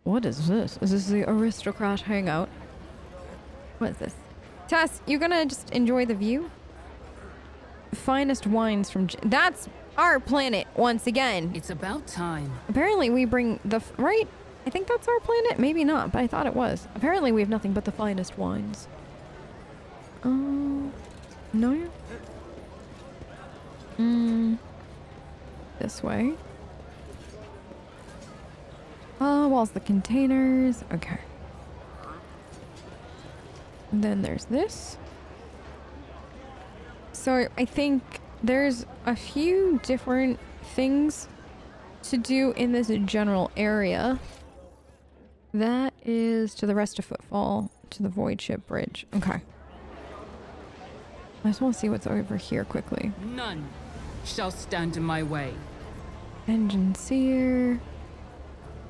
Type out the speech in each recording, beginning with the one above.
What is this? Is this the aristocrat hangout? What is this? Tess, you gonna just enjoy the view? Finest wines from... That's our planet once again. It's about time. Apparently we bring the... Right? I think that's our planet? Maybe not, but I thought it was. Apparently we have nothing but the finest wines. No? This way. Walls the containers. Okay. And then there's this. So I think there's a few different things to do in this general area. That is to the rest of Footfall, to the Void Ship Bridge. Okay. I just want to see what's over here quickly. None shall stand in my way. Engine seer.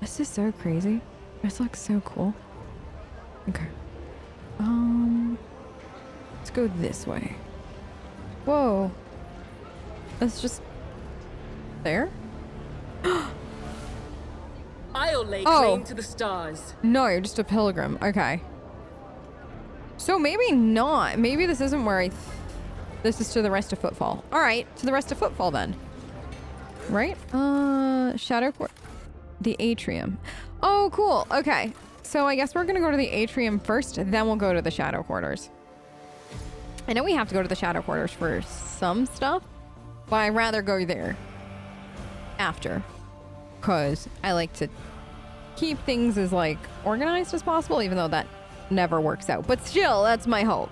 This is so crazy. This looks so cool. Okay. Let's go this way. Whoa. That's just... there? I'll lay claim to the stars. No, you're just a pilgrim. Okay. So maybe not. Maybe this isn't where this is to the rest of Footfall. All right, to the rest of Footfall then. Right? Shadow Court. The Atrium. Oh, cool. Okay. So I guess we're gonna go to the Atrium first, then we'll go to the Shadow Quarters. I know we have to go to the Shadow Quarters for some stuff, but I'd rather go there after. Because I like to keep things as, like, organized as possible, even though that never works out. But still, that's my hope.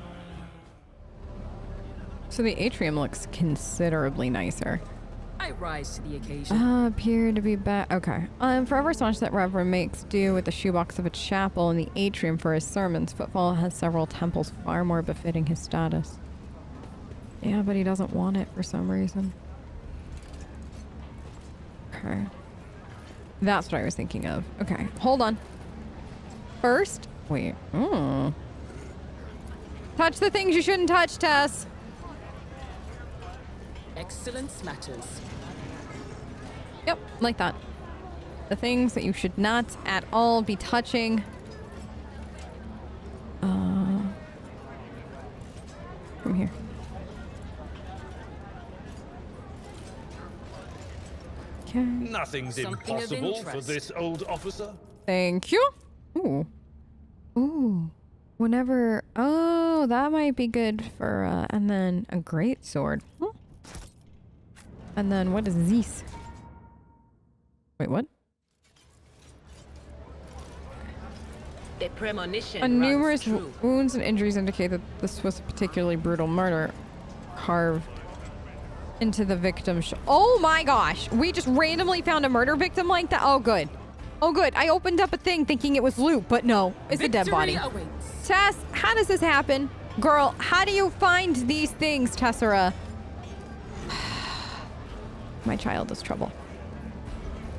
So the Atrium looks considerably nicer. I rise to the occasion. Appear to be back. Okay. Forever astonished that Reverend makes do with the shoebox of a chapel in the Atrium for his sermons. Footfall has several temples far more befitting his status. Yeah, but he doesn't want it for some reason. Okay. That's what I was thinking of. Okay, hold on. First, wait. Touch the things you shouldn't touch, Tess. Excellence matters. Yep, like that. The things that you should not at all be touching. From here. Okay. Nothing's impossible for this old officer. Thank you. Ooh. Ooh. Whenever... Oh, that might be good for... and then a great sword. And then what is this? Wait, what? The premonition Numerous wounds and injuries indicate that this was a particularly brutal murder. Carved into the victim's... Oh my gosh! We just randomly found a murder victim like that? Oh, good. Oh, good. I opened up a thing thinking it was loot, but no. It's a dead body. Awaits. Tess, how does this happen? Girl, how do you find these things, Tessera? My child is trouble.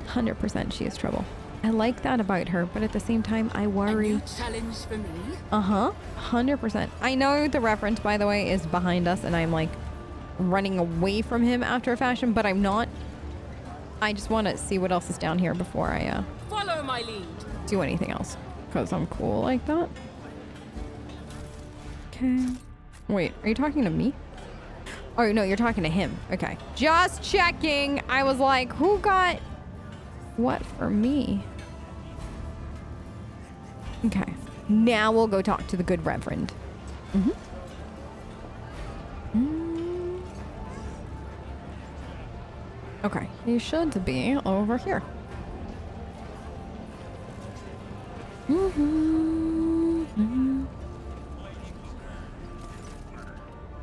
100% she is trouble. I like that about her, but at the same time, I worry. A new challenge for me? 100%. I know the Reverend, by the way, is behind us, and I'm like running away from him after a fashion, but I'm not. I just want to see what else is down here before I follow my lead. Do anything else, because I'm cool like that. Okay. Wait, are you talking to me? Oh, no, you're talking to him. Okay. Just checking. I was like, who got what for me? Okay. Now we'll go talk to the good Reverend. Okay. He should be over here.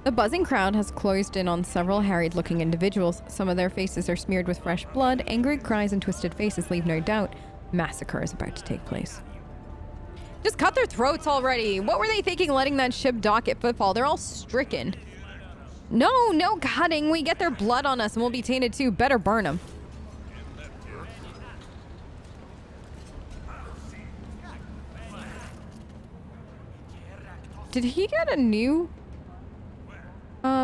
The buzzing crowd has closed in on several harried-looking individuals. Some of their faces are smeared with fresh blood. Angry cries and twisted faces leave no doubt massacre is about to take place. Just cut their throats already. What were they thinking letting that ship dock at Footfall? They're all stricken. No cutting. We get their blood on us and we'll be tainted too. Better burn them. Did he get a new...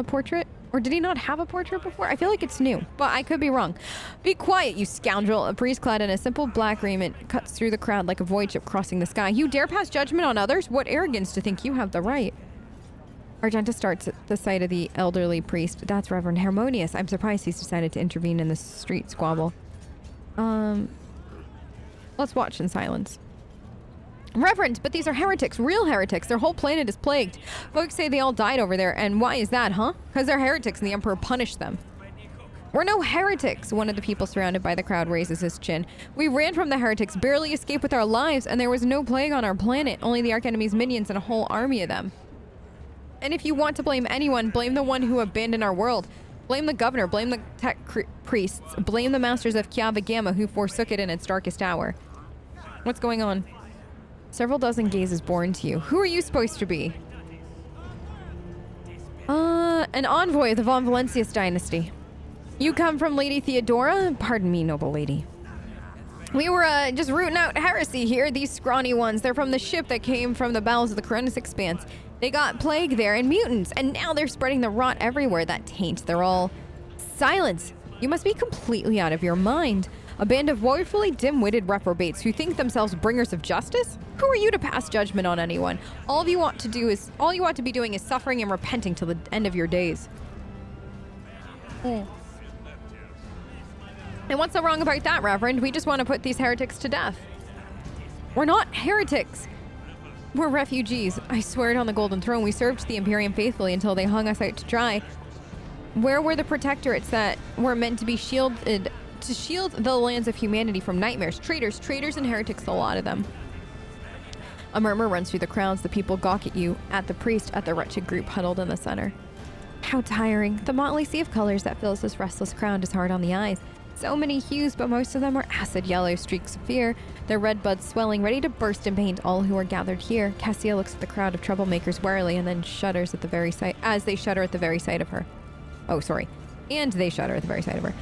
portrait? Or did he not have a portrait before? I feel like it's new, but I could be wrong. Be quiet, you scoundrel. A priest clad in a simple black raiment cuts through the crowd like a void ship crossing the sky. You dare pass judgment on others? What arrogance to think you have the right. Argenta starts at the sight of the elderly priest. That's Reverend Harmonious. I'm surprised he's decided to intervene in the street squabble. Let's watch in silence. Reverend, but these are heretics, real heretics. Their whole planet is plagued. Folks say they all died over there, and why is that, huh? Because they're heretics and the Emperor punished them. We're no heretics, one of the people surrounded by the crowd raises his chin. We ran from the heretics, barely escaped with our lives, and there was no plague on our planet, only the Archenemy's minions and a whole army of them. And if you want to blame anyone, blame the one who abandoned our world. Blame the governor, blame the tech priests, blame the masters of Kiava Gamma who forsook it in its darkest hour. What's going on? Several dozen gazes born to you. Who are you supposed to be? An envoy of the Von Valentius dynasty. You come from Lady Theodora? Pardon me, noble lady. We were, just rooting out heresy here, these scrawny ones. They're from the ship that came from the bowels of the Koronus Expanse. They got plague there and mutants, and now they're spreading the rot everywhere. That taint. They're all... Silence! You must be completely out of your mind. A band of woefully dim-witted reprobates who think themselves bringers of justice? Who are you to pass judgment on anyone? All you want to be doing is suffering and repenting till the end of your days. And what's so wrong about that, Reverend? We just want to put these heretics to death. We're not heretics. We're refugees. I swear it on the Golden Throne. We served the Imperium faithfully until they hung us out to dry. Where were the protectorates that were meant to be shielded to shield the lands of humanity from nightmares? Traitors and heretics, a lot of them. A murmur runs through the crowds. The people gawk at you, at the priest, at the wretched group huddled in the center. How tiring. The motley sea of colors that fills this restless crowd is hard on the eyes. So many hues, but most of them are acid yellow streaks of fear, their red buds swelling, ready to burst and paint all who are gathered here. Cassia looks at the crowd of troublemakers warily and then shudders at the very sight, as they shudder at the very sight of her. Oh, sorry. And they shudder at the very sight of her.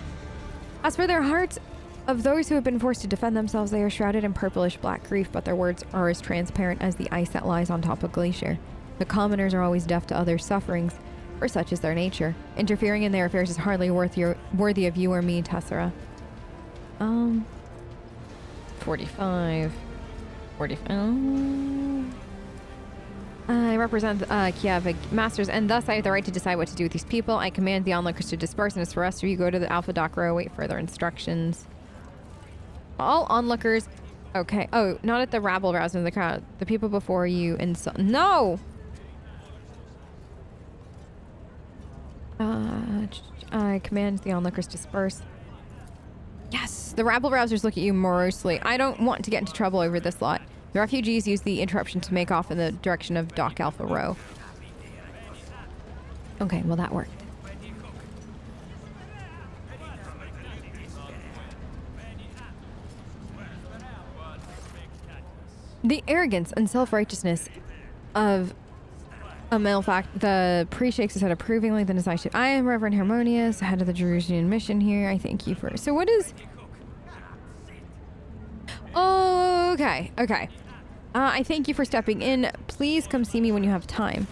As for their hearts, of those who have been forced to defend themselves, they are shrouded in purplish black grief, but their words are as transparent as the ice that lies on top of glacier. The commoners are always deaf to others' sufferings, for such is their nature. Interfering in their affairs is hardly worthy of you or me, Tessera. 45. I represent Kiev Masters, and thus I have the right to decide what to do with these people. I command the onlookers to disperse, and as for us, you go to the Alpha Dock Row, await further instructions. All onlookers... Okay. Oh, not at the rabble-rousing in the crowd. The people before you insult... No! I command the onlookers disperse. Yes! The rabble-rousers look at you morosely. I don't want to get into trouble over this lot. The refugees use the interruption to make off in the direction of Dock Alpha Row. Okay, well that worked. The arrogance and self-righteousness of a male fact. The priest shakes his head approvingly, then his eyes shift. I am Reverend Harmonious, head of the Jerusalem mission here. I thank you for... So what is... Oh, okay. I thank you for stepping in. Please come see me when you have time.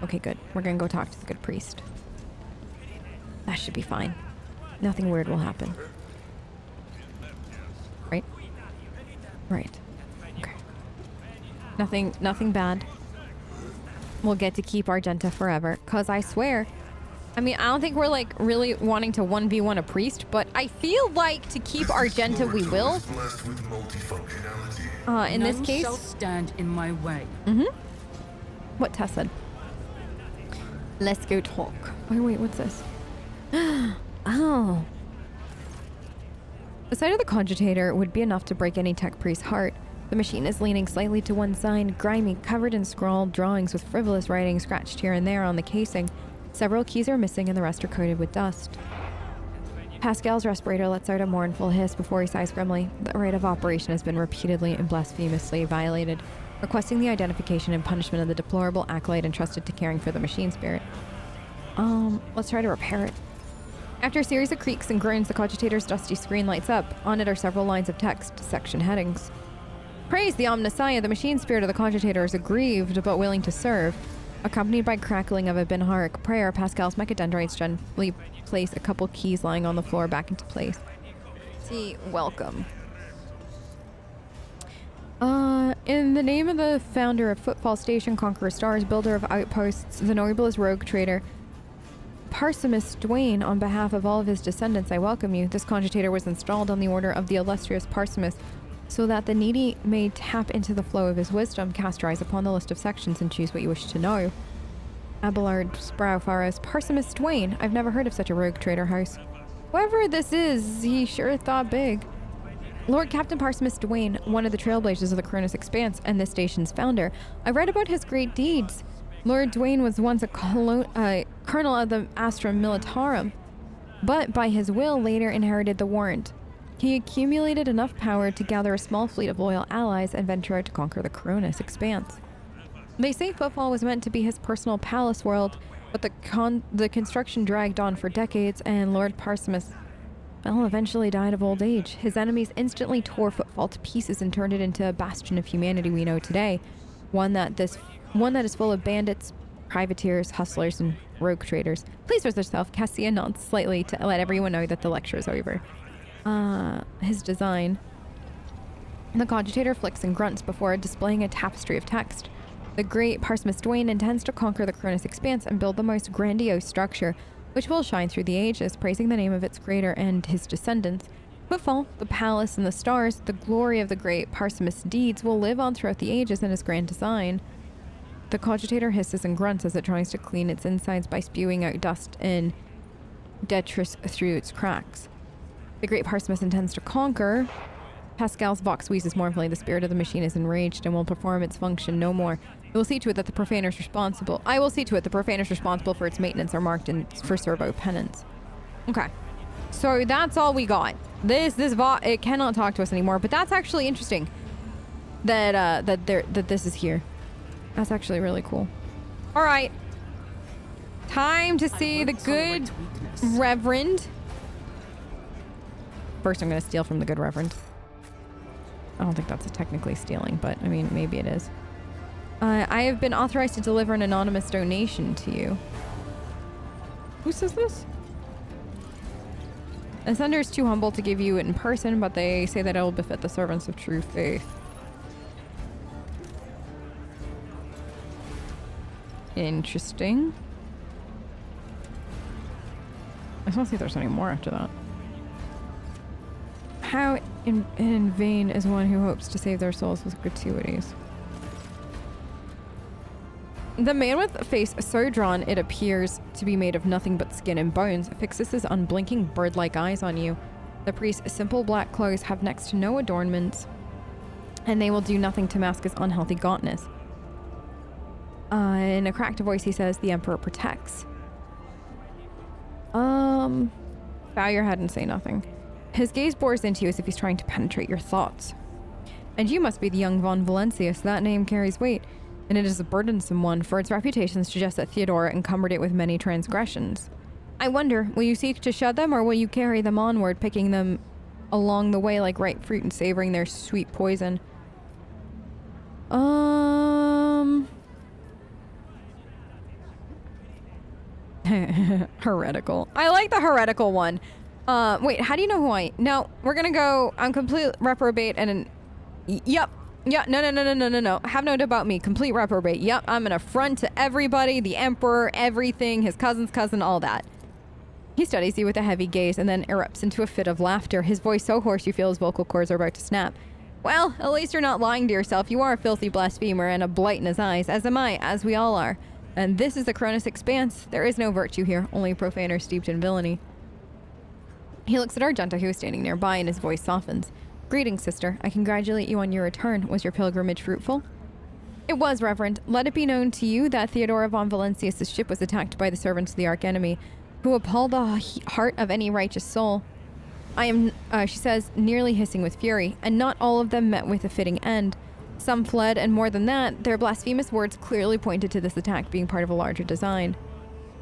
Okay, good. We're gonna go talk to the good priest. That should be fine. Nothing weird will happen. Right? Right. Okay. Nothing bad. We'll get to keep Argenta forever. Cause I swear, I mean, I don't think we're like really wanting to 1v1 a priest, but I feel like to keep Argenta we will. In this case, shall stand in my way. What Tess said. Let's go talk. Oh wait, what's this? Oh. The sight of the cogitator would be enough to break any tech priest's heart. The machine is leaning slightly to one side, grimy, covered in scrawled drawings with frivolous writing scratched here and there on the casing. Several keys are missing and the rest are coated with dust. Pascal's respirator lets out a mournful hiss before he sighs grimly. The right of operation has been repeatedly and blasphemously violated, requesting the identification and punishment of the deplorable acolyte entrusted to caring for the machine spirit. Let's try to repair it. After a series of creaks and groans, the cogitator's dusty screen lights up. On it are several lines of text, section headings. Praise the Omnissiah, the machine spirit of the cogitator is aggrieved but willing to serve. Accompanied by crackling of a Binharic prayer, Pascal's mechadendrites gently place a couple keys lying on the floor back into place. See, welcome. In the name of the founder of Footfall Station, Conqueror Stars, builder of outposts, the noblest rogue trader, Parsimus Dwayne, on behalf of all of his descendants, I welcome you. This cogitator was installed on the order of the illustrious Parsimus so that the needy may tap into the flow of his wisdom. Cast your eyes upon the list of sections and choose what you wish to know. Abelard's brow furrows. Parsimus Dwayne. I've never heard of such a rogue trader house. Whoever this is, he sure thought big. Lord Captain Parsimus Dwayne, one of the trailblazers of the Koronus Expanse and this station's founder. I read about his great deeds. Lord Dwayne was once a colonel of the Atrium Militarum, but by his will later inherited the warrant. He accumulated enough power to gather a small fleet of loyal allies and venture out to conquer the Koronus Expanse. They say Footfall was meant to be his personal palace world, but the construction dragged on for decades, and Lord Parsimus, well, eventually died of old age. His enemies instantly tore Footfall to pieces and turned it into a bastion of humanity we know today, one that is full of bandits, privateers, hustlers, and rogue traders. Please rest yourself. Cassia nods slightly to let everyone know that the lecture is over. His design. The cogitator flicks and grunts before displaying a tapestry of text. The great Parsimus Dwayne intends to conquer the Koronus Expanse and build the most grandiose structure, which will shine through the ages, praising the name of its creator and his descendants. Footfall, the palace and the stars, the glory of the great Parsimus deeds will live on throughout the ages in his grand design. The cogitator hisses and grunts as it tries to clean its insides by spewing out dust and detritus through its cracks. The great Parsimus intends to conquer. Pascal's vox wheezes mournfully. The spirit of the machine is enraged and will perform its function no more. I will see to it that the profaners responsible for its maintenance are marked in for servo penance. Okay. So that's all we got. It cannot talk to us anymore, but that's actually interesting that this is here. That's actually really cool. All right. Time to see the good Reverend. First, I'm going to steal from the good Reverend. I don't think that's technically stealing, but I mean, maybe it is. I have been authorized to deliver an anonymous donation to you. Who says this? The sender is too humble to give you it in person, but they say that it will befit the servants of true faith. Interesting. I don't see if there's any more after that. How in vain is one who hopes to save their souls with gratuities. The man with a face so drawn it appears to be made of nothing but skin and bones fixes his unblinking bird-like eyes on you. The priest's simple black clothes have next to no adornments, and they will do nothing to mask his unhealthy gauntness. In a cracked voice he says, "The Emperor protects." Bow your head and say nothing. His gaze bores into you as if he's trying to penetrate your thoughts. And you must be the young von Valencius. That name carries weight, and it is a burdensome one, for its reputation suggests that Theodora encumbered it with many transgressions. I wonder, will you seek to shed them, or will you carry them onward, picking them along the way like ripe fruit and savoring their sweet poison? Heretical. I like the heretical one. Wait, how do you know who No, we're gonna go, I'm complete reprobate and yep. Yeah, no. Have no doubt about me. Complete reprobate. Yep, I'm an affront to everybody, the Emperor, everything, his cousin's cousin, all that. He studies you with a heavy gaze and then erupts into a fit of laughter, his voice so hoarse you feel his vocal cords are about to snap. Well, at least you're not lying to yourself. You are a filthy blasphemer and a blight in his eyes, as am I, as we all are. And this is the Koronus Expanse. There is no virtue here, only profaners steeped in villainy. He looks at Argenta, who is standing nearby, and his voice softens. Greetings, sister. I congratulate you on your return. Was your pilgrimage fruitful? It was, Reverend. Let it be known to you that Theodora von Valencius' ship was attacked by the servants of the Archenemy, who appall the heart of any righteous soul. I am, she says, nearly hissing with fury, and not all of them met with a fitting end. Some fled, and more than that, their blasphemous words clearly pointed to this attack being part of a larger design.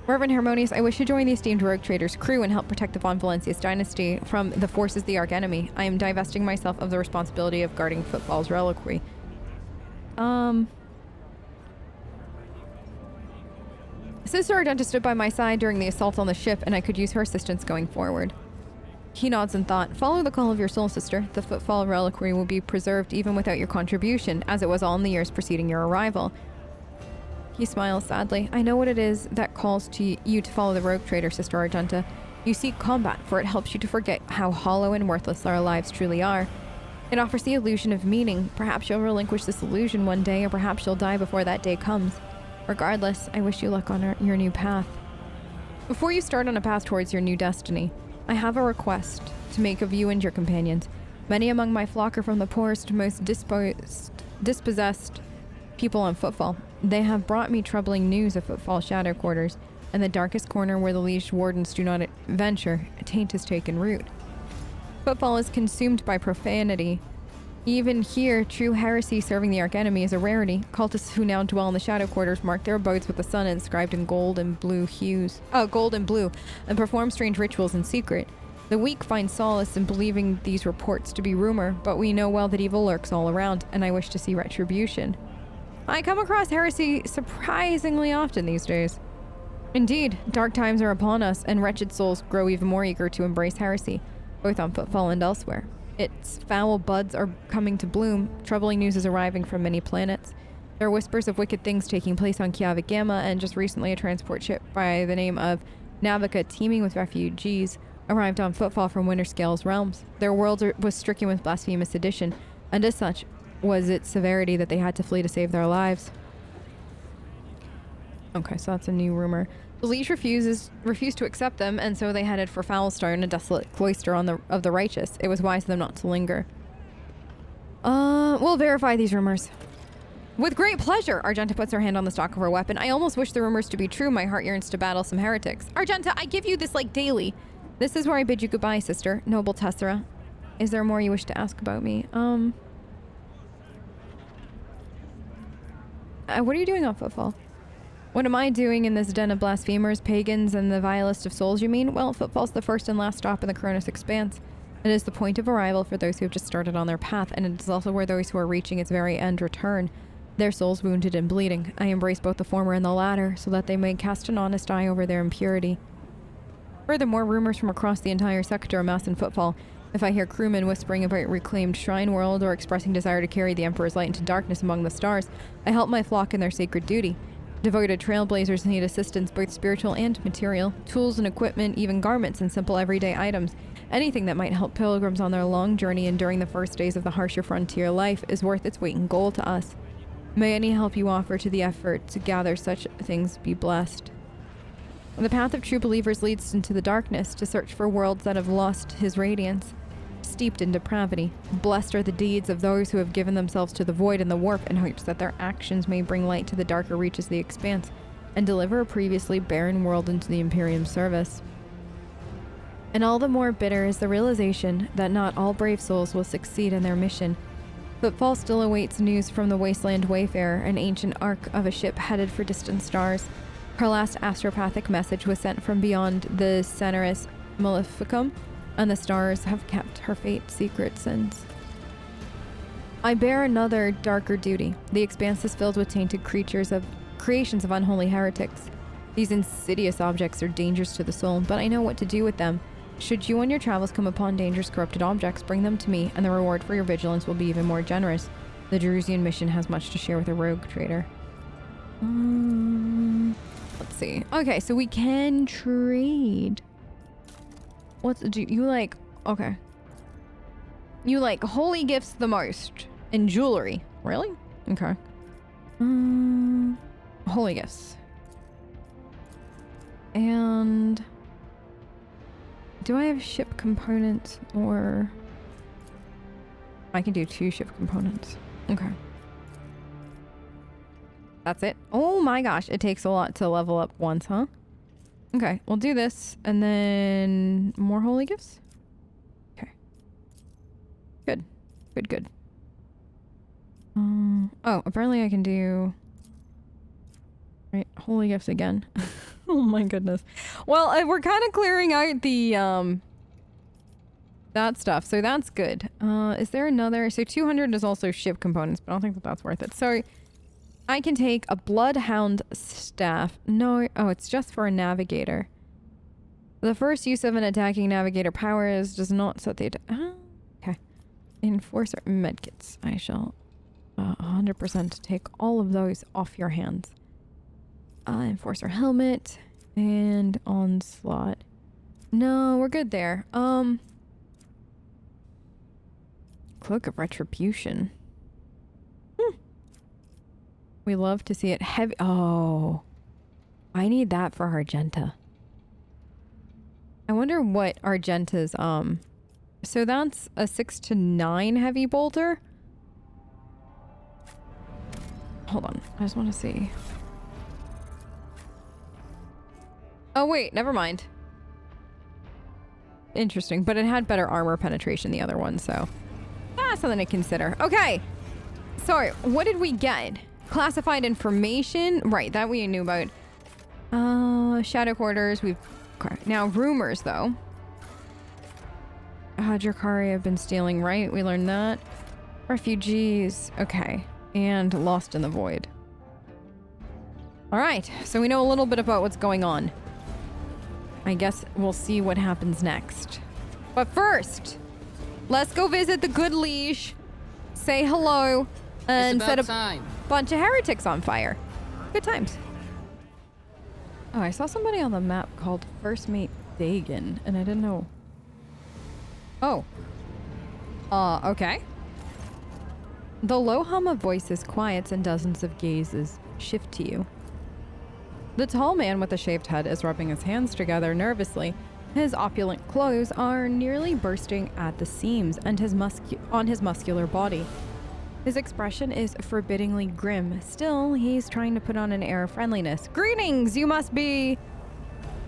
Reverend Harmonious, I wish to join the esteemed rogue trader's crew and help protect the von Valencius dynasty from the forces of the Archenemy. I am divesting myself of the responsibility of guarding Footfall's reliquary. Sister Argenta stood by my side during the assault on the ship, and I could use her assistance going forward. He nods in thought. Follow the call of your soul, sister. The footfall reliquary will be preserved even without your contribution, as it was all in the years preceding your arrival. He smiles sadly. I know what it is that calls to you to follow the rogue trader, Sister Argenta. You seek combat, for it helps you to forget how hollow and worthless our lives truly are. It offers the illusion of meaning. Perhaps you'll relinquish this illusion one day, or perhaps you'll die before that day comes. Regardless, I wish you luck on your new path. Before you start on a path towards your new destiny, I have a request to make of you and your companions. Many among my flock are from the poorest, most dispossessed people on Footfall. They have brought me troubling news of Footfall Shadow Quarters, and the darkest corner where the liege wardens do not venture. A taint has taken root. Footfall is consumed by profanity. Even here, true heresy serving the archenemy is a rarity. Cultists who now dwell in the Shadow Quarters mark their abodes with the sun inscribed in gold and blue, and perform strange rituals in secret. The weak find solace in believing these reports to be rumor, but we know well that evil lurks all around, and I wish to see retribution. I come across heresy surprisingly often these days. Indeed, dark times are upon us, and wretched souls grow even more eager to embrace heresy, both on Footfall and elsewhere. Its foul buds are coming to bloom. Troubling news is arriving from many planets. There are whispers of wicked things taking place on Kiavik Gamma, and just recently a transport ship by the name of Navica, teeming with refugees, arrived on Footfall from Winterscale's realms. Their world was stricken with blasphemous sedition, and as such was its severity that they had to flee to save their lives. Okay, so that's a new rumor. The Liege refused to accept them, and so they headed for Foulstone, a desolate cloister of the righteous. It was wise of them not to linger. We'll verify these rumors. With great pleasure, Argenta puts her hand on the stock of her weapon. I almost wish the rumors to be true. My heart yearns to battle some heretics. Argenta, I give you this, like, daily. This is where I bid you goodbye, sister. Noble Tessera. Is there more you wish to ask about me? What are you doing on Footfall? What am I doing in this den of blasphemers, pagans, and the vilest of souls, you mean? Well, Footfall's the first and last stop in the Koronus Expanse. It is the point of arrival for those who have just started on their path, and it is also where those who are reaching its very end return, their souls wounded and bleeding. I embrace both the former and the latter, so that they may cast an honest eye over their impurity. Furthermore, rumors from across the entire sector amass in Footfall. If I hear crewmen whispering about reclaimed shrine world or expressing desire to carry the Emperor's light into darkness among the stars, I help my flock in their sacred duty. Devoted trailblazers need assistance, both spiritual and material, tools and equipment, even garments and simple everyday items. Anything that might help pilgrims on their long journey and during the first days of the harsher frontier life is worth its weight in gold to us. May any help you offer to the effort to gather such things be blessed. The path of true believers leads into the darkness to search for worlds that have lost his radiance, steeped in depravity. Blessed are the deeds of those who have given themselves to the void and the warp in hopes that their actions may bring light to the darker reaches of the expanse and deliver a previously barren world into the Imperium's service. And all the more bitter is the realization that not all brave souls will succeed in their mission. Footfall still awaits news from the Wasteland Wayfarer, an ancient ark of a ship headed for distant stars. Her last astropathic message was sent from beyond the Ceneris Maleficum, and the stars have kept her fate secret since. I bear another darker duty. The expanse is filled with tainted creatures of creations of unholy heretics. These insidious objects are dangerous to the soul, but I know what to do with them. Should you on your travels come upon dangerous corrupted objects, bring them to me, and the reward for your vigilance will be even more generous. The Jerusian mission has much to share with a rogue trader. Let's see. Okay, so we can trade. You like, okay. You like holy gifts the most. And jewelry. Really? Okay. Holy gifts. And do I have ship components, or I can do 2 ship components. Okay. That's it. Oh my gosh, it takes a lot to level up once, huh? Okay, we'll do this, and then more holy gifts? Okay. Good. Good. Oh, apparently I can do... Right, holy gifts again. Oh my goodness. Well, we're kind of clearing out the, that stuff, so that's good. Is there another... So 200 is also ship components, but I don't think that that's worth it. So, I can take a bloodhound staff. No, oh, it's just for a navigator. The first use of an attacking navigator powers does not set the okay. Enforcer medkits. I shall 100% take all of those off your hands. Enforcer helmet and onslaught. No, we're good there. Cloak of retribution. We love to see it heavy. Oh, I need that for Argenta. I wonder what Argenta's, so that's a 6 to 9 heavy bolter. Hold on. I just want to see. Oh, wait. Never mind. Interesting. But it had better armor penetration, the other one, so that's something to consider. Okay. Sorry. What did we get? Classified information. Right. That we knew about. Shadow quarters. We've... Okay. Now, rumors, though. Drakari have been stealing, right? We learned that. Refugees. Okay. And lost in the void. All right. So we know a little bit about what's going on. I guess we'll see what happens next. But first, let's go visit the good liege, say hello, and set a bunch of heretics on fire. Good times. Oh, I saw somebody on the map called First Mate Dagon, and I didn't know. Oh. Okay. The low hum of voices quiets and dozens of gazes shift to you. The tall man with the shaved head is rubbing his hands together nervously. His opulent clothes are nearly bursting at the seams and on his muscular body. His expression is forbiddingly grim. Still, he's trying to put on an air of friendliness. Greetings, you must be...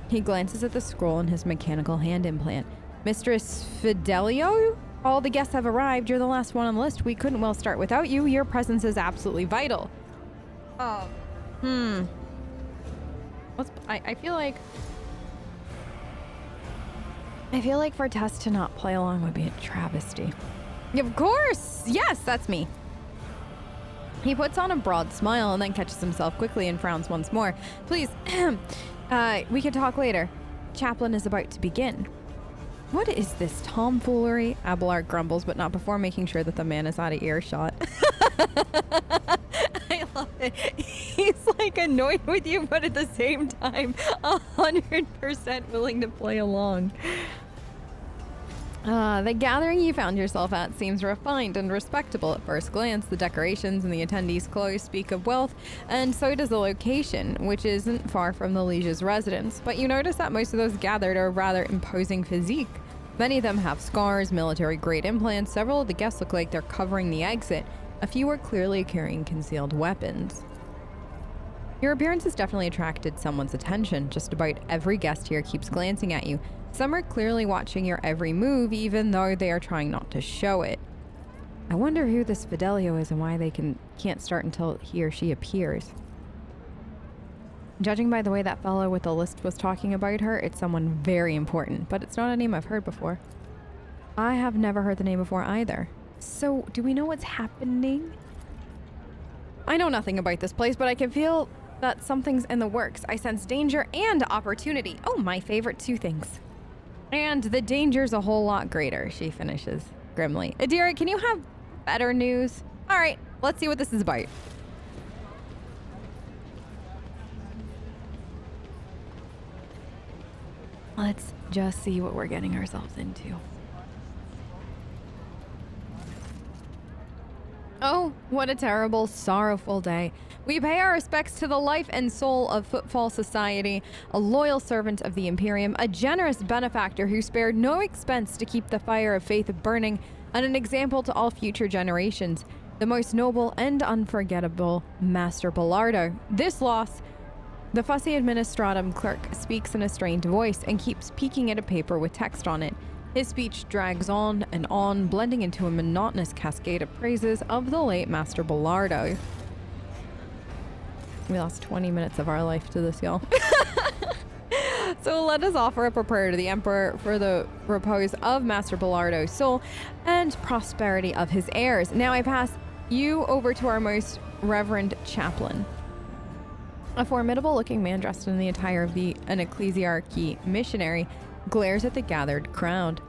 He glances at the scroll in his mechanical hand implant. Mistress Fidelio? All the guests have arrived. You're the last one on the list. We couldn't well start without you. Your presence is absolutely vital. I feel like for Tess to not play along would be a travesty. Of course! Yes, that's me. He puts on a broad smile and then catches himself quickly and frowns once more. Please, we can talk later. Chaplain is about to begin. What is this tomfoolery? Abelard grumbles, but not before making sure that the man is out of earshot. I love it. He's like annoyed with you, but at the same time, 100% willing to play along. The gathering you found yourself at seems refined and respectable at first glance. The decorations and the attendees' clothes speak of wealth, and so does the location, which isn't far from the liege's residence. But you notice that most of those gathered are rather imposing physique. Many of them have scars, military-grade implants. Several of the guests look like they're covering the exit. A few are clearly carrying concealed weapons. Your appearance has definitely attracted someone's attention. Just about every guest here keeps glancing at you. Some are clearly watching your every move, even though they are trying not to show it. I wonder who this Fidelio is and why they can't start until he or she appears. Judging by the way that fellow with the list was talking about her, it's someone very important, but it's not a name I've heard before. I have never heard the name before either. So, do we know what's happening? I know nothing about this place, but I can feel that something's in the works. I sense danger and opportunity. Oh, my favorite two things. And the danger's a whole lot greater, she finishes grimly. Adira, can you have better news? All right, let's see what this is about. Let's just see what we're getting ourselves into. Oh, what a terrible, sorrowful day. We pay our respects to the life and soul of Footfall Society, a loyal servant of the Imperium, a generous benefactor who spared no expense to keep the fire of faith burning, and an example to all future generations. The most noble and unforgettable Master Bardo. This loss... The fussy administratum clerk speaks in a strained voice and keeps peeking at a paper with text on it. His speech drags on and on, blending into a monotonous cascade of praises of the late Master Bardo. We lost 20 minutes of our life to this, y'all. So let us offer up a prayer to the Emperor for the repose of Master Bardo's soul and prosperity of his heirs. Now I pass you over to our most reverend chaplain. A formidable-looking man dressed in the attire of an ecclesiarchy missionary glares at the gathered crowd.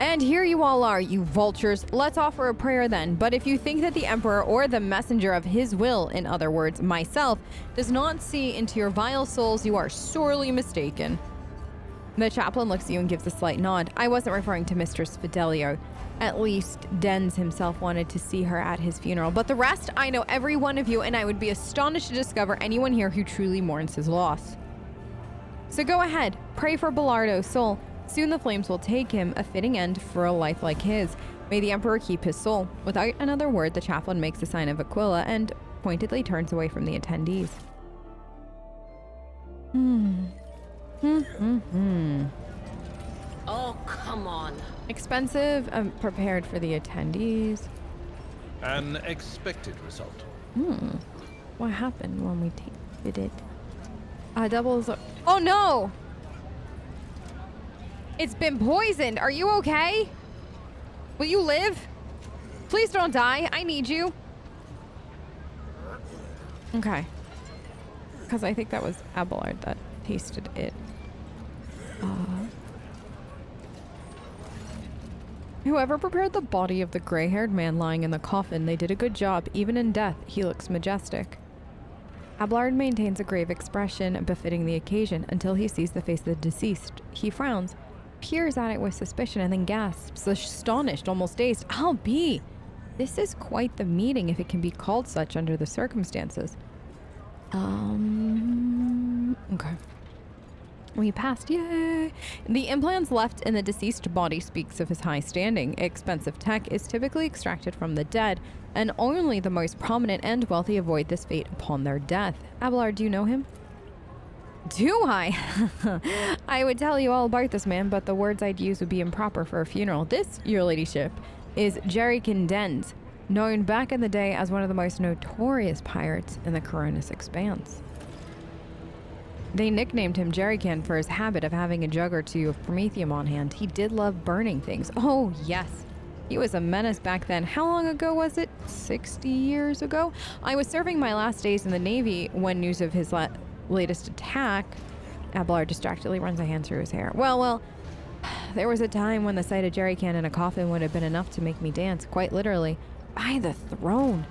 And here you all are, you vultures. Let's offer a prayer then. But if you think that the emperor or the messenger of his will, in other words, myself, does not see into your vile souls, you are sorely mistaken. The chaplain looks at you and gives a slight nod. I wasn't referring to Mistress Fidelio. At least Dens himself wanted to see her at his funeral. But the rest, I know every one of you, and I would be astonished to discover anyone here who truly mourns his loss. So go ahead, pray for Bardo's soul. Soon the flames will take him, a fitting end for a life like his. May the Emperor keep his soul. Without another word, the chaplain makes the sign of Aquila and pointedly turns away from the attendees. Oh, come on. Expensive, prepared for the attendees. An expected result. What happened when we tasted it? Doubles. Oh no! It's been poisoned. Are you okay? Will you live? Please don't die. I need you. Okay. Because I think that was Abelard that tasted it. Whoever prepared the body of the gray-haired man lying in the coffin, they did a good job. Even in death, he looks majestic. Abelard maintains a grave expression befitting the occasion until he sees the face of the deceased. He frowns, peers at it with suspicion, and then gasps, astonished, almost dazed. I'll be. This is quite the meeting, if it can be called such under the circumstances. Okay. We passed, yay! The implants left in the deceased body speaks of his high standing. Expensive tech is typically extracted from the dead, and only the most prominent and wealthy avoid this fate upon their death. Abelard, do you know him? Do I? I would tell you all about this man, but the words I'd use would be improper for a funeral. This, your ladyship, is Jerrykin Dens, known back in the day as one of the most notorious pirates in the Koronus Expanse. They nicknamed him Jerrycan for his habit of having a jug or two of promethium on hand. He did love burning things. Oh, yes. He was a menace back then. How long ago was it? 60 years ago? I was serving my last days in the Navy when news of his latest attack... Abelard distractedly runs a hand through his hair. Well, there was a time when the sight of Jerrycan in a coffin would have been enough to make me dance, quite literally. By the throne.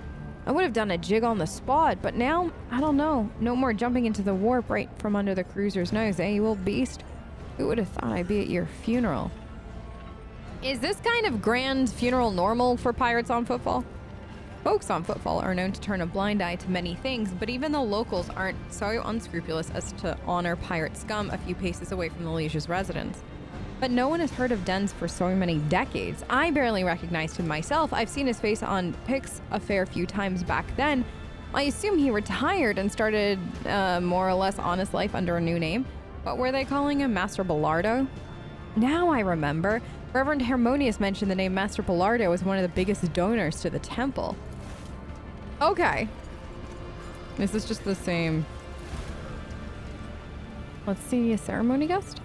I would have done a jig on the spot, but now, I don't know. No more jumping into the warp right from under the cruiser's nose, eh, you old beast? Who would have thought I'd be at your funeral? Is this kind of grand funeral normal for pirates on Footfall? Folks on Footfall are known to turn a blind eye to many things, but even the locals aren't so unscrupulous as to honor pirate scum a few paces away from the Liege's residence. But no one has heard of Dens for so many decades. I barely recognized him myself. I've seen his face on pics a fair few times back then. I assume he retired and started a more or less honest life under a new name. What were they calling him? Master Bardo? Now I remember. Reverend Harmonious mentioned the name Master Bardo as one of the biggest donors to the temple. Okay. This is just the same. Let's see, a ceremony guest?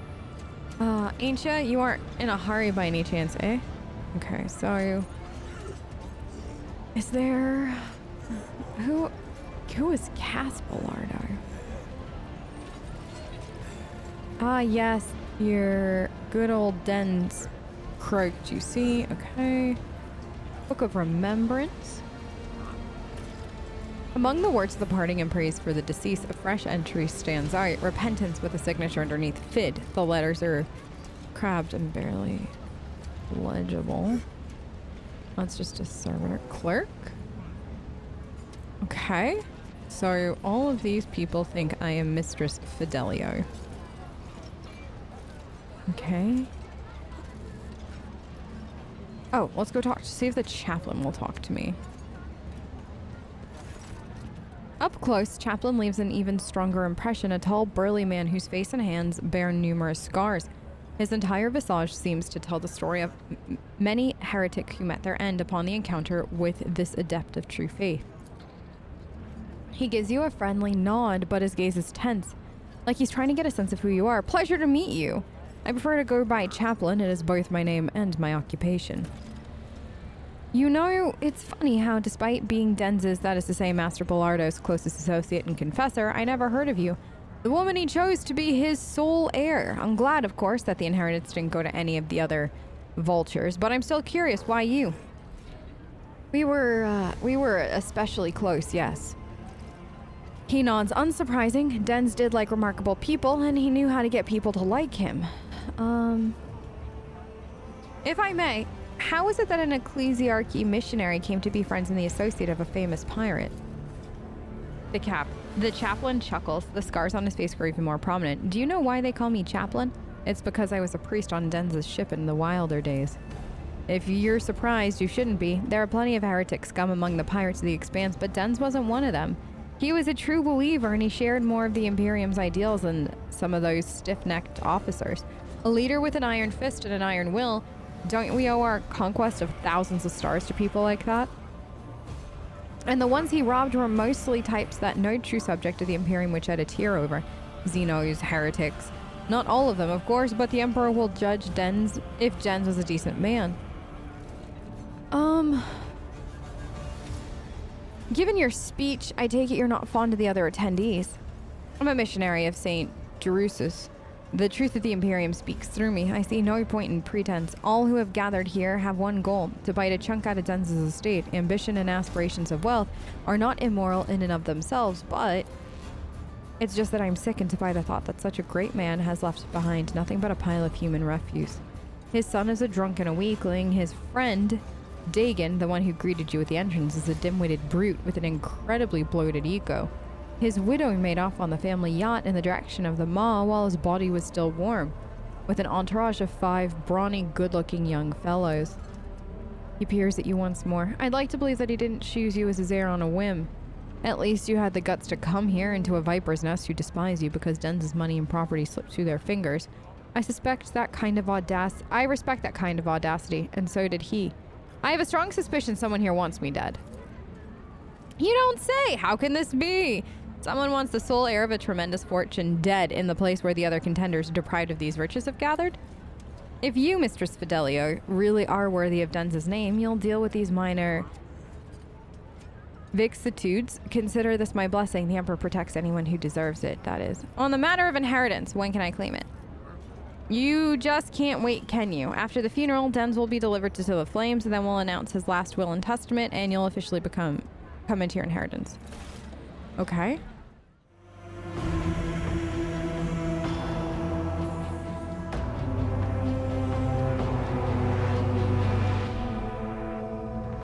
Ancia, you aren't in a hurry by any chance, eh? Okay, so... Is there... Who is Cass Bardo? Ah, yes, your good old Dens croaked, you see? Okay. Book of Remembrance. Among the words of the parting and praise for the deceased, a fresh entry stands out. Repentance with a signature underneath. Fid. The letters are crabbed and barely legible. That's just a servitor. Clerk? Okay. So all of these people think I am Mistress Fidelio. Okay. Oh, let's go talk. See if the chaplain will talk to me. Up close, Chaplain leaves an even stronger impression, a tall, burly man whose face and hands bear numerous scars. His entire visage seems to tell the story of many heretics who met their end upon the encounter with this adept of true faith. He gives you a friendly nod, but his gaze is tense, like he's trying to get a sense of who you are. Pleasure to meet you. I prefer to go by Chaplain. It is both my name and my occupation. You know, it's funny how despite being Denz's, that is to say Master Bellardo's closest associate and confessor, I never heard of you. The woman he chose to be his sole heir. I'm glad, of course, that the inheritance didn't go to any of the other vultures, but I'm still curious, why you? We were especially close, yes. He nods. Unsurprising. Denz did like remarkable people, and he knew how to get people to like him. If I may, how is it that an ecclesiarchy missionary came to be friends and the associate of a famous pirate? The chaplain chuckles. The scars on his face grow even more prominent. Do you know why they call me chaplain? It's because I was a priest on Denz's ship in the wilder days. If you're surprised, you shouldn't be. There are plenty of heretic scum among the pirates of the Expanse, but Denz wasn't one of them. He was a true believer, and he shared more of the Imperium's ideals than some of those stiff-necked officers. A leader with an iron fist and an iron will. Don't we owe our conquest of thousands of stars to people like that? And the ones he robbed were mostly types that no true subject of the Imperium would shed a tear over. Xenos, heretics. Not all of them, of course, but the Emperor will judge Denz if Denz was a decent man. Given your speech, I take it you're not fond of the other attendees. I'm a missionary of St. Drusus. The truth of the Imperium speaks through me. I see no point in pretense. All who have gathered here have one goal, to bite a chunk out of Denz's estate. Ambition and aspirations of wealth are not immoral in and of themselves, but it's just that I'm sickened by the thought that such a great man has left behind nothing but a pile of human refuse. His son is a drunk and a weakling. His friend, Dagon, the one who greeted you at the entrance, is a dim-witted brute with an incredibly bloated ego. His widow made off on the family yacht in the direction of the Maw while his body was still warm, with an entourage of 5 brawny, good-looking young fellows. He peers at you once more. I'd like to believe that he didn't choose you as his heir on a whim. At least you had the guts to come here into a viper's nest who despise you because Denz's money and property slipped through their fingers. I respect that kind of audacity, and so did he. I have a strong suspicion someone here wants me dead. You don't say! How can this be? Someone wants the sole heir of a tremendous fortune dead in the place where the other contenders deprived of these riches have gathered? If you, Mistress Fidelio, really are worthy of Denz's name, you'll deal with these minor vicissitudes. Consider this my blessing. The Emperor protects anyone who deserves it, that is. On the matter of inheritance, when can I claim it? You just can't wait, can you? After the funeral, Denz will be delivered to the flames, and then we'll announce his last will and testament, and you'll officially come into your inheritance. Okay.